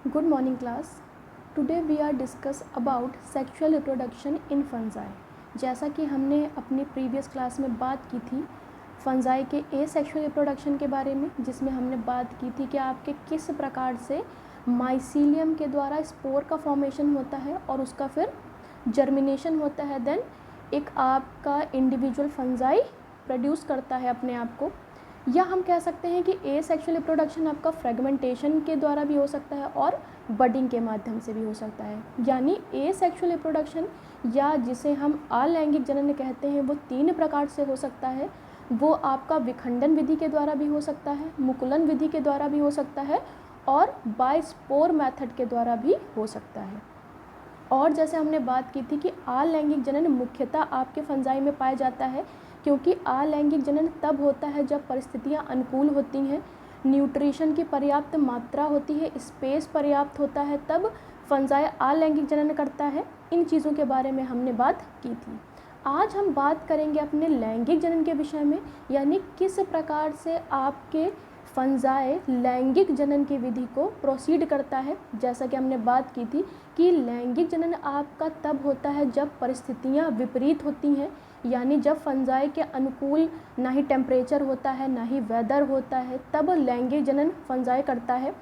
Good morning class. Today we are discuss about sexual reproduction in fungi. जैसा कि हमने अपनी प्रीवियस क्लास में बात की थी फंजाई के एसेक्सुअल रिप्रोडक्शन के बारे में, जिसमें हमने बात की थी कि आपके किस प्रकार से माइसीलियम के द्वारा स्पोर का फॉर्मेशन होता है और उसका फिर जर्मिनेशन होता है, देन एक आपका इंडिविजुअल फंजाई प्रोड्यूस करता है अपने आप को। या हम कह सकते हैं कि एसेक्सुअल रिप्रोडक्शन आपका फ्रेगमेंटेशन के द्वारा भी हो सकता है और बडिंग के माध्यम से भी हो सकता है। यानी एसेक्सुअल रिप्रोडक्शन या जिसे हम अलैंगिक जनन कहते हैं वो 3 प्रकार से हो सकता है। वो आपका विखंडन विधि के द्वारा भी हो सकता है, मुकुलन विधि के द्वारा भी हो सकता है और बाय स्पोर मेथड के द्वारा भी हो सकता है। और जैसे हमने बात की थी कि अलैंगिक जनन मुख्यतः आपके फंजाई में पाया जाता है, क्योंकि अलैंगिक जनन तब होता है जब परिस्थितियां अनुकूल होती हैं, न्यूट्रिशन की पर्याप्त मात्रा होती है, स्पेस पर्याप्त होता है, तब फंजाई अलैंगिक जनन करता है। इन चीज़ों के बारे में हमने बात की थी। आज हम बात करेंगे अपने लैंगिक जनन के विषय में, यानी किस प्रकार से आपके फंजाई लैंगिक जनन की विधि को प्रोसीड करता है। जैसा कि हमने बात की थी कि लैंगिक जनन आपका तब होता है जब परिस्थितियां विपरीत होती हैं, यानी जब फंजाई के अनुकूल ना ही टेम्परेचर होता है ना ही वेदर होता है, तब लैंगिक जनन फंजाई करता है।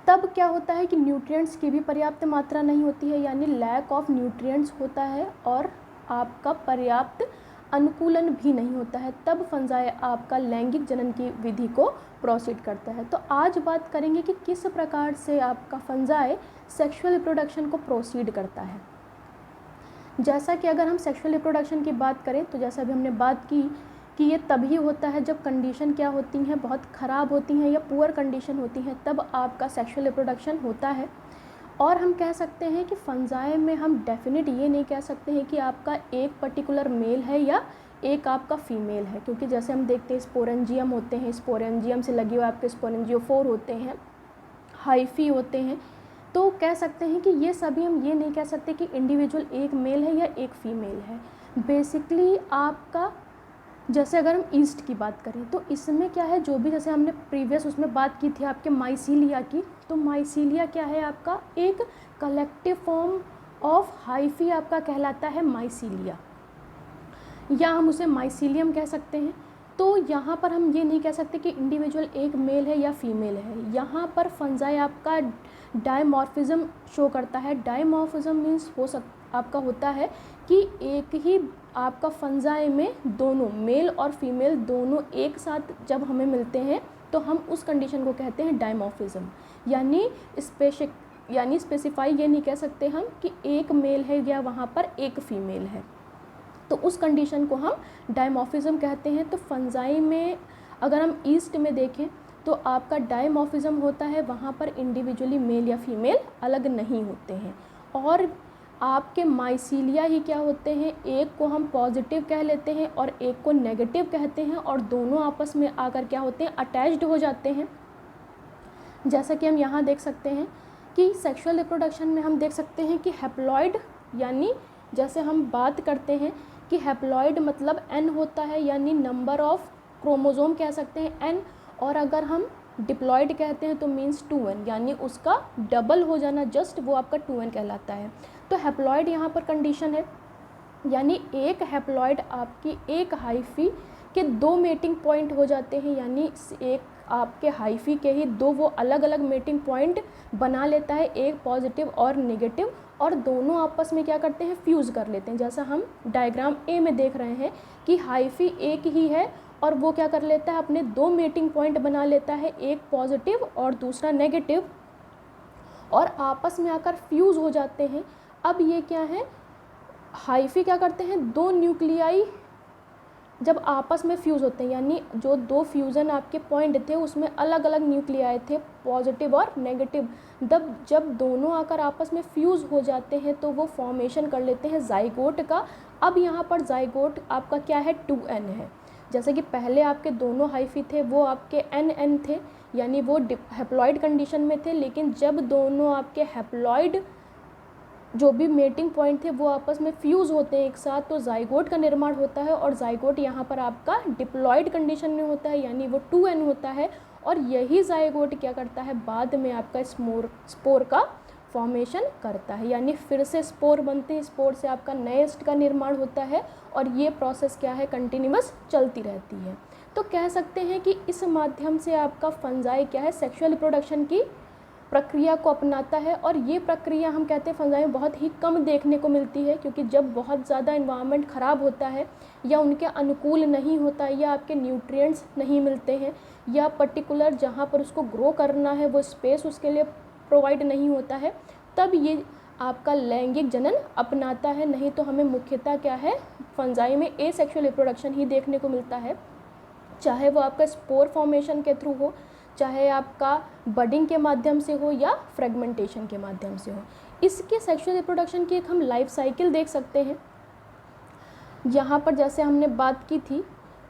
तब क्या होता है कि न्यूट्रिएंट्स की भी पर्याप्त मात्रा नहीं होती है, यानी लैक ऑफ न्यूट्रिएंट्स होता है और आपका पर्याप्त अनुकूलन भी नहीं होता है, तब फंजाई आपका लैंगिक जनन की विधि को प्रोसीड करता है। तो आज बात करेंगे कि किस प्रकार से आपका फंजाई सेक्सुअल रिप्रोडक्शन को प्रोसीड करता है। जैसा कि अगर हम सेक्सुअल रिप्रोडक्शन की बात करें तो जैसा भी हमने बात की कि ये तभी होता है जब कंडीशन क्या होती हैं, बहुत ख़राब होती हैं या पुअर कंडीशन होती हैं, तब आपका सेक्सुअल रिप्रोडक्शन होता है। और हम कह सकते हैं कि फंजाई में हम डेफिनेट ये नहीं कह सकते हैं कि आपका एक पर्टिकुलर मेल है या एक आपका फीमेल है, क्योंकि जैसे हम देखते हैं स्पोरेंजियम होते हैं, स्पोरेंजियम से लगे हुए आपके स्पोरेंजियोफोर होते हैं, हाइफी होते हैं। तो कह सकते हैं कि ये सभी हम ये नहीं कह सकते कि इंडिविजुअल एक मेल है या एक फीमेल है। बेसिकली आपका जैसे अगर हम ईस्ट की बात करें तो इसमें क्या है, जो भी जैसे हमने प्रीवियस उसमें बात की थी आपके माइसीलिया की, तो माइसीलिया क्या है आपका एक कलेक्टिव फॉर्म ऑफ हाइफी आपका कहलाता है माइसीलिया, या हम उसे माइसीलियम कह सकते हैं। तो यहाँ पर हम ये नहीं कह सकते कि इंडिविजुअल एक मेल है या फीमेल है। यहाँ पर फंजाई आपका डायमॉर्फिज्म शो करता है। डायमॉर्फिज्म मीन्स आपका होता है कि एक ही आपका फंजाई में दोनों मेल और फीमेल दोनों एक साथ जब हमें मिलते हैं तो हम उस कंडीशन को कहते हैं डायमॉर्फिज्म। यानी स्पेसिफाई ये नहीं कह सकते हम कि एक मेल है या वहाँ पर एक फीमेल है, तो उस कंडीशन को हम डायमॉर्फिज्म कहते हैं। तो फंजाई में अगर हम ईस्ट में देखें तो आपका डायमॉर्फिज्म होता है, वहाँ पर इंडिविजुअली मेल या फीमेल अलग नहीं होते हैं। और आपके माइसीलिया ही क्या होते हैं, एक को हम पॉजिटिव कह लेते हैं और एक को नेगेटिव कहते हैं, और दोनों आपस में आकर क्या होते हैं, अटैच्ड हो जाते हैं। जैसा कि हम यहाँ देख सकते हैं कि सेक्सुअल रिप्रोडक्शन में हम देख सकते हैं कि हैप्लॉइड, यानी जैसे हम बात करते हैं कि हैप्लॉइड मतलब n होता है, यानी नंबर ऑफ क्रोमोसोम कह सकते हैं n, और अगर हम डिप्लॉइड कहते हैं तो मीन्स 2n, यानी उसका डबल हो जाना, जस्ट वो आपका 2n कहलाता है। तो हैप्लॉइड यहाँ पर कंडीशन है, यानी एक हैप्लॉइड आपकी एक हाइफी के 2 मेटिंग पॉइंट हो जाते हैं, यानी एक आपके हाइफी के ही 2 वो अलग अलग मेटिंग पॉइंट बना लेता है, एक पॉजिटिव और नेगेटिव, और दोनों आपस में क्या करते हैं, फ्यूज़ कर लेते हैं। जैसा हम डायग्राम ए में देख रहे हैं कि हाइफी एक ही है और वो क्या कर लेता है, अपने 2 मेटिंग पॉइंट बना लेता है, एक पॉजिटिव और दूसरा नेगेटिव, और आपस में आकर फ्यूज़ हो जाते हैं। अब ये क्या है, हाइफी क्या करते हैं, 2 न्यूक्लियाई जब आपस में फ्यूज़ होते हैं, यानी जो 2 फ्यूज़न आपके पॉइंट थे उसमें अलग अलग न्यूक्लियाई थे, पॉजिटिव और नेगेटिव, जब दोनों आकर आपस में फ्यूज़ हो जाते हैं तो वो फॉर्मेशन कर लेते हैं जाइगोट का। अब यहाँ पर जाइगोट आपका क्या है, 2n है। जैसे कि पहले आपके दोनों हाइफी थे वो आपके n थे, यानी वो हैप्लॉइड कंडीशन में थे, लेकिन जब दोनों आपके हैप्लॉइड जो भी मेटिंग पॉइंट थे वो आपस में फ्यूज़ होते हैं एक साथ, तो जाइगोट का निर्माण होता है, और जाइगोट यहाँ पर आपका डिप्लॉइड कंडीशन में होता है, यानी वो 2n होता है, और यही जाइगोट क्या करता है, बाद में आपका स्पोर का फॉर्मेशन करता है, यानी फिर से स्पोर बनते हैं, स्पोर से आपका नेस्ट का निर्माण होता है और ये प्रोसेस क्या है, कंटिन्यूअस चलती रहती है। तो कह सकते हैं कि इस माध्यम से आपका फंजाई क्या है, सेक्सुअल रिप्रोडक्शन की प्रक्रिया को अपनाता है। और ये प्रक्रिया हम कहते हैं फंजाई में बहुत ही कम देखने को मिलती है, क्योंकि जब बहुत ज़्यादा इन्वायरमेंट ख़राब होता है या उनके अनुकूल नहीं होता है या आपके न्यूट्रिएंट्स नहीं मिलते हैं या पर्टिकुलर जहाँ पर उसको ग्रो करना है वो स्पेस उसके लिए प्रोवाइड नहीं होता है, तब ये आपका लैंगिक जनन अपनाता है। नहीं तो हमें मुख्यतः क्या है, फंजाई में एसेक्सुअल रिप्रोडक्शन ही देखने को मिलता है, चाहे वो आपका स्पोर फॉर्मेशन के थ्रू हो, चाहे आपका बडिंग के माध्यम से हो या फ्रेगमेंटेशन के माध्यम से हो। इसके सेक्सुअल रिप्रोडक्शन की एक हम लाइफ साइकिल देख सकते हैं। यहाँ पर जैसे हमने बात की थी,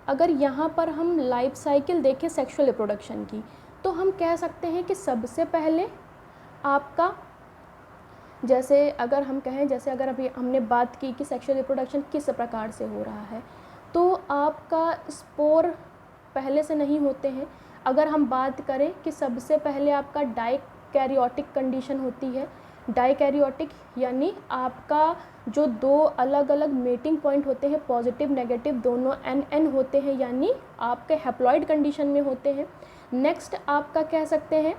अगर यहाँ पर हम लाइफ साइकिल देखें सेक्सुअल रिप्रोडक्शन की, तो हम कह सकते हैं कि सबसे पहले आपका, जैसे अगर हम कहें, जैसे अगर अभी हमने बात की कि सेक्सुअल रिप्रोडक्शन किस प्रकार से हो रहा है, तो आपका स्पोर पहले से नहीं होते हैं। अगर हम बात करें कि सबसे पहले आपका डाइकैरियोटिक कंडीशन होती है। डाइकैरियोटिक यानी आपका जो दो अलग अलग मेटिंग पॉइंट होते हैं, पॉजिटिव नेगेटिव दोनों NN होते हैं, यानी आपके हैप्लॉइड कंडीशन में होते हैं। नेक्स्ट आपका कह सकते हैं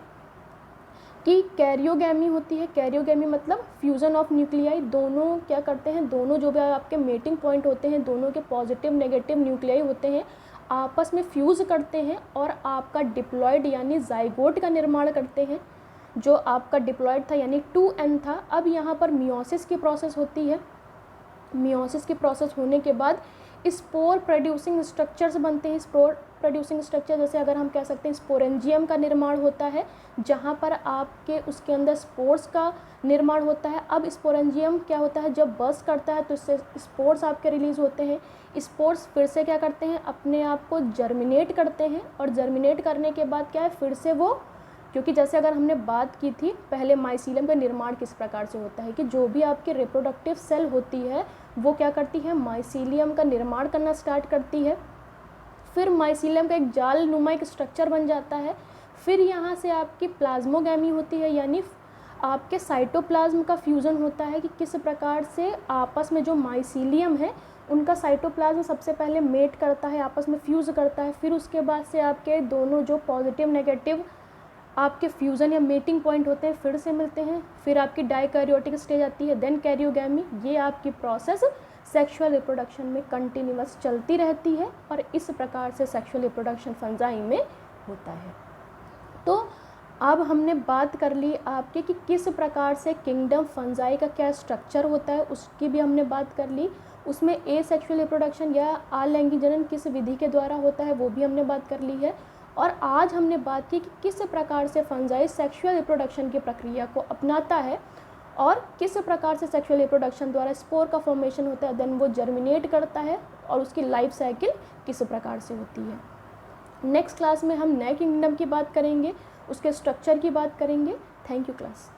कि कैरियोगैमी होती है। कैरियोगैमी मतलब फ्यूज़न ऑफ न्यूक्लियाई, दोनों क्या करते हैं, दोनों जो भी आपके मेटिंग पॉइंट होते हैं, दोनों के पॉजिटिव नेगेटिव न्यूक्लियाई होते हैं, आपस में फ्यूज़ करते हैं और आपका डिप्लॉयड यानी जाइगोट का निर्माण करते हैं। जो आपका डिप्लॉयड था यानी 2N था, अब यहाँ पर मियोसिस की प्रोसेस होती है। मियोसिस की प्रोसेस होने के बाद स्पोर प्रोड्यूसिंग स्ट्रक्चर्स बनते हैं। स्पोर प्रोड्यूसिंग स्ट्रक्चर जैसे अगर हम कह सकते हैं स्पोरेंजियम का निर्माण होता है, जहाँ पर आपके उसके अंदर स्पोर्स का निर्माण होता है। अब स्पोरेंजियम क्या होता है, जब बर्स्ट करता है तो इससे स्पोर्स आपके रिलीज़ होते हैं। स्पोर्स फिर से क्या करते हैं, अपने आप को जर्मिनेट करते हैं और जर्मिनेट करने के बाद क्या है, फिर से वो, क्योंकि जैसे अगर हमने बात की थी पहले माइसीलियम का निर्माण किस प्रकार से होता है कि जो भी आपकी रिप्रोडक्टिव सेल होती है वो क्या करती है, माइसीलियम का निर्माण करना स्टार्ट करती है। फिर माइसीलियम का एक जाल नुमा एक स्ट्रक्चर बन जाता है। फिर यहाँ से आपकी प्लाज्मोगैमी होती है, यानी आपके साइटोप्लाज्म का फ्यूज़न होता है कि किस प्रकार से आपस में जो माइसीलियम है उनका साइटोप्लाज्म सबसे पहले मेट करता है, आपस में फ्यूज़ करता है। फिर उसके बाद से आपके दोनों जो पॉजिटिव नेगेटिव आपके फ्यूज़न या मेटिंग पॉइंट होते हैं फिर से मिलते हैं। फिर आपकी डाइकैरियोटिक स्टेज आती है, देन कैरियोगैमी। ये आपकी प्रोसेस सेक्सुअल रिप्रोडक्शन में कंटिन्यूअस चलती रहती है और इस प्रकार से सेक्सुअल रिप्रोडक्शन फंजाई में होता है। तो अब हमने बात कर ली आपके कि किस प्रकार से किंगडम फंजाई का क्या स्ट्रक्चर होता है, उसकी भी हमने बात कर ली। उसमें एसेक्सुअल रिप्रोडक्शन या अलैंगिक जनन किस विधि के द्वारा होता है वो भी हमने बात कर ली है। और आज हमने बात की कि किस प्रकार से फंजाई सेक्सुअल रिप्रोडक्शन की प्रक्रिया को अपनाता है और किस प्रकार से सेक्सुअल रिप्रोडक्शन द्वारा स्पोर का फॉर्मेशन होता है, देन वो जर्मिनेट करता है और उसकी लाइफ साइकिल किस प्रकार से होती है। नेक्स्ट क्लास में हम नए किंगडम की बात करेंगे, उसके स्ट्रक्चर की बात करेंगे। Thank you class.